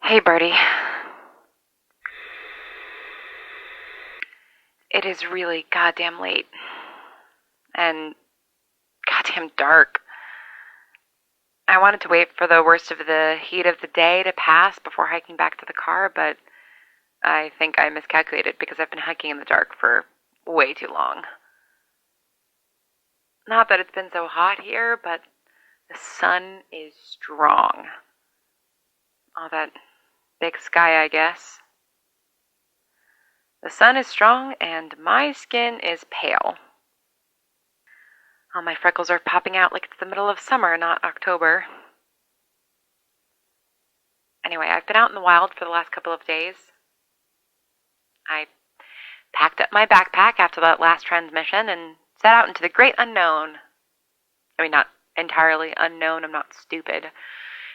Hey, Bertie. It is really goddamn late and goddamn dark. I wanted to wait for the worst of the heat of the day to pass before hiking back to the car, but I think I miscalculated because I've been hiking in the dark for way too long. Not that it's been so hot here, but the sun is strong. All that big sky, I guess. The sun is strong and my skin is pale. All my freckles are popping out like it's the middle of summer, not October. Anyway, I've been out in the wild for the last couple of days. I packed up my backpack after that last transmission and set out into the great unknown. I mean, not entirely unknown, I'm not stupid.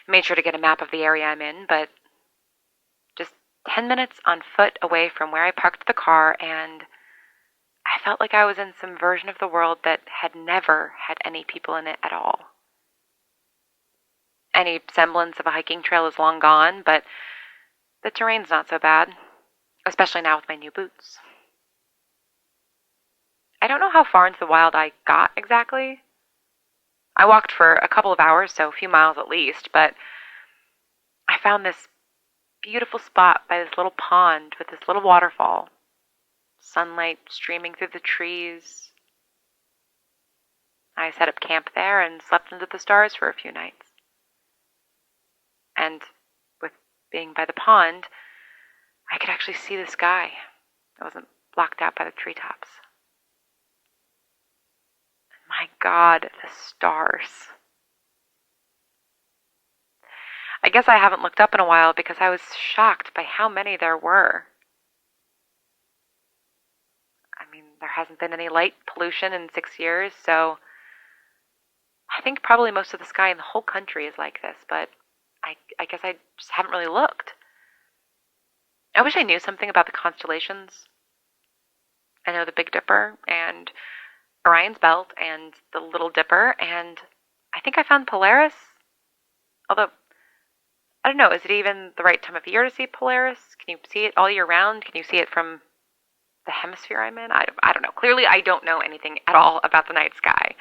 I made sure to get a map of the area I'm in, but just 10 minutes on foot away from where I parked the car, and I felt like I was in some version of the world that had never had any people in it at all. Any semblance of a hiking trail is long gone, but the terrain's not so bad, especially now with my new boots. I don't know how far into the wild I got exactly. I walked for a couple of hours, so a few miles at least, but I found this beautiful spot by this little pond with this little waterfall. Sunlight streaming through the trees. I set up camp there and slept under the stars for a few nights. And with being by the pond, I could actually see the sky. It wasn't blocked out by the treetops. My God, the stars. I guess I haven't looked up in a while because I was shocked by how many there were. I mean, there hasn't been any light pollution in 6 years, so I think probably most of the sky in the whole country is like this, but I guess I just haven't really looked. I wish I knew something about the constellations. I know the Big Dipper and Orion's Belt and the Little Dipper, and I think I found Polaris. Although, I don't know, is it even the right time of year to see Polaris? Can you see it all year round? Can you see it from the hemisphere I'm in? I don't know. Clearly, I don't know anything at all about the night sky.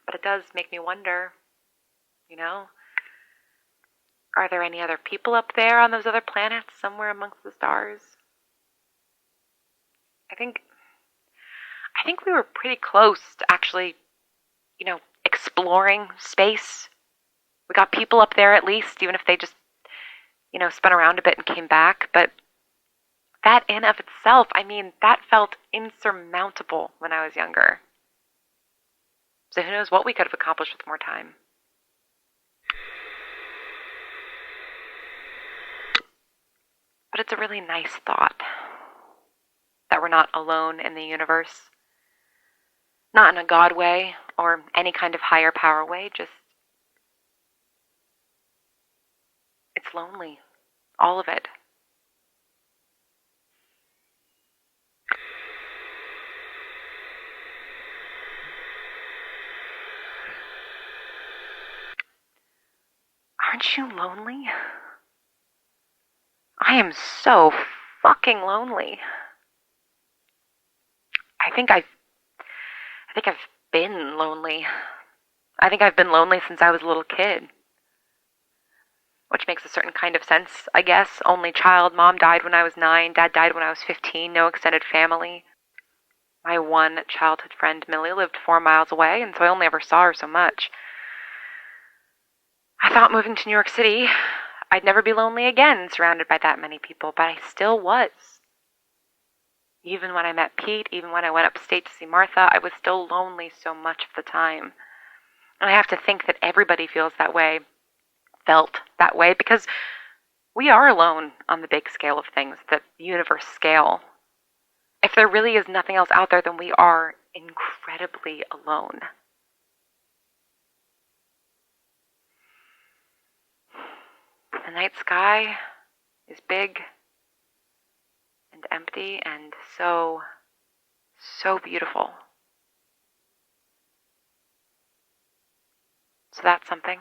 But it does make me wonder, you know, are there any other people up there on those other planets somewhere amongst the stars? I think we were pretty close to actually, exploring space. We got people up there at least, even if they just, spun around a bit and came back. But that in of itself, I mean, that felt insurmountable when I was younger. So who knows what we could have accomplished with more time. But it's a really nice thought that we're not alone in the universe. Not in a God way or any kind of higher power way, just it's lonely. All of it. Aren't you lonely? I am so fucking lonely. I think I've been lonely. I think I've been lonely since I was a little kid. Which makes a certain kind of sense, I guess. Only child, mom died when I was 9, dad died when I was 15, no extended family. My one childhood friend, Millie, lived 4 miles away, and so I only ever saw her so much. I thought moving to New York City, I'd never be lonely again, surrounded by that many people, but I still was. Even when I met Pete, even when I went upstate to see Martha, I was still lonely so much of the time. And I have to think that everybody feels that way, felt that way, because we are alone on the big scale of things, the universe scale. If there really is nothing else out there, then we are incredibly alone. The night sky is big and empty and so, so beautiful. So that's something.